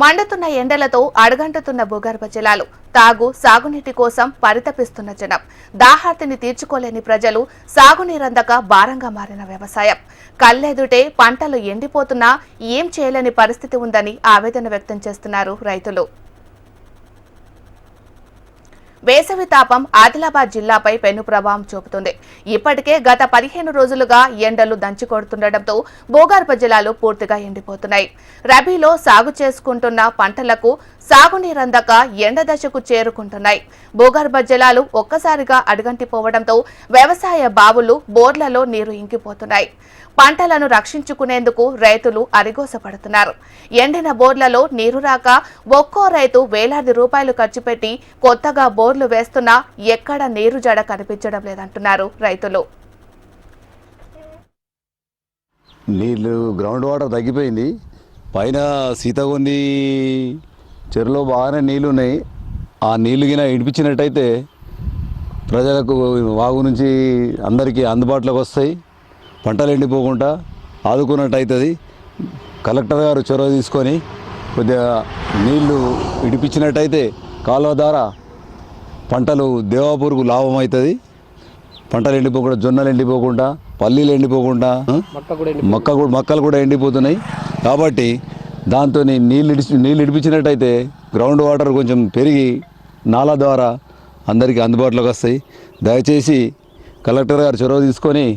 మండుతున్న ఎండలతో అడుగంటుతున్న భూగర్భ జలాలు తాగు సాగునీటి కోసం పరితపిస్తున్న జనం దాహార్తిని తీర్చుకోలేని ప్రజలు సాగునీరందక భారంగా మారిన వ్యవసాయం కళ్ళెదుటే పంటలు ఎండిపోతున్నా ఏం చేయలేని పరిస్థితి ఉందని ఆవేదన వ్యక్తం చేస్తున్నారు రైతులు. వేసవి తాపం ఆదిలాబాద్ జిల్లాపై పెను ప్రభావం చూపుతుంది. ఇప్పటికే గత 15 రోజులుగా ఎండలు దంచుకొడుతుండటంతో భూగర్భ జలాలు పూర్తిగా ఎండిపోతున్నాయి. రబీలో సాగు చేసుకుంటున్న పంటలకు సాగునీరందక ఎండ దశకు చేరుకుంటున్నాయి. భూగర్భ జలాలు ఒక్కసారిగా అడుగంటిపోవడంతో వ్యవసాయ బావులు బోర్లలో నీరు ఇంకిపోతున్నాయి. పంటలను రక్షించుకునేందుకు రైతులు అరిగోసపడుతున్నారు. ఎండిన బోర్లలో నీరు రాక ఒక్కో రైతు వేలాది రూపాయలు ఖర్చు పెట్టి కొత్తగా బోర్లు వేస్తున్నా ఎక్కడ నీరు జడ కనిపించడం లేదంటున్నారు రైతులు. నీళ్లు గ్రౌండ్ వాటర్ తగ్గిపోయింది. పైన సీతగొంది చెరువులో బాగానే నీళ్లు ఉన్నాయి. ఆ నీళ్లు గిన ఇడిపించినట్టయితే ప్రజలకు వాగు నుంచి అందరికీ అందుబాటులోకి వస్తాయి. పంటలు ఎండిపోకుండా ఆదుకున్నట్టు అవుతుంది. కలెక్టర్ గారు చొరవ తీసుకొని కొద్దిగా నీళ్లు ఇడిపించినట్టయితే కాలువ ద్వారా పంటలు దేవాపూర్కు లాభం అవుతుంది. పంటలు ఎండిపోకుండా, జొన్నలు ఎండిపోకుండా, పల్లీలు ఎండిపోకుండా, మొక్కలు కూడా ఎండిపోతున్నాయి. కాబట్టి దాంతో నీళ్ళు ఇడిపించినట్టయితే గ్రౌండ్ వాటర్ కొంచెం పెరిగి నాలా ద్వారా అందరికీ అందుబాటులోకి వస్తాయి. దయచేసి కలెక్టర్ గారు చొరవ తీసుకొని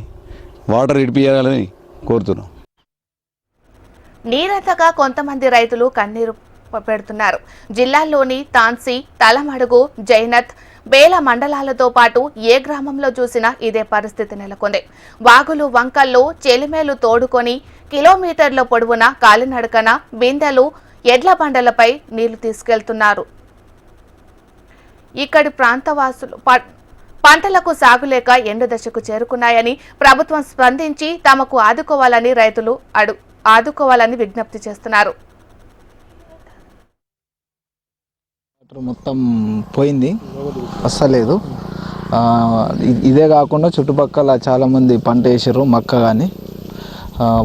వాటర్ ఇడిపియాలని కోరుతున్నాం. నీరంతగా కొంతమంది రైతులు కన్నీరు పెడుతున్నారు. జిల్లాలోని తాన్సీ, తలమడుగు, జైనత్, బేల మండలాలతో పాటు ఏ గ్రామంలో చూసినా ఇదే పరిస్థితి నెలకొంది. వాగులు వంకల్లో చెలిమేలు తోడుకొని కిలోమీటర్ల పొడవున కాలినడకన బిందెలు, ఎడ్ల బండలపై నీళ్లు తీసుకెళ్తున్నారు. ఇక్కడి ప్రాంతవాసులు పంటలకు సాగులేక ఎండు దశకు చేరుకున్నాయని ప్రభుత్వం స్పందించి తమకు ఆదుకోవాలని రైతులు ఆదుకోవాలని విజ్ఞప్తి చేస్తున్నారు. మొత్తం పోయింది, అస్సలేదు. ఇదే కాకుండా చుట్టుపక్కల చాలామంది పంట వేసారు, మక్క కానీ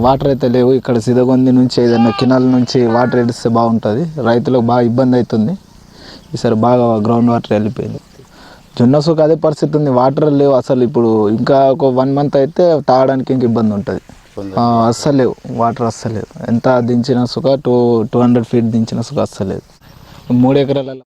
వాటర్ అయితే లేవు. ఇక్కడ సిదగొంది నుంచి ఏదైనా కినాల నుంచి వాటర్ వేడిస్తే బాగుంటుంది. రైతులకు బాగా ఇబ్బంది అవుతుంది. ఈసారి బాగా గ్రౌండ్ వాటర్ వెళ్ళిపోయింది. జొన్న సుఖ అదే పరిస్థితి ఉంది, వాటర్ లేవు అసలు. ఇప్పుడు ఇంకా ఒక 1 మంత్ అయితే తాగడానికి ఇంక ఇబ్బంది ఉంటుంది. అస్సలు లేవు వాటర్, అస్సలేదు. ఎంత దించిన సుఖ 200 ఫీట్ దించిన సుఖ అస్సలేదు. 3 ఎకరాల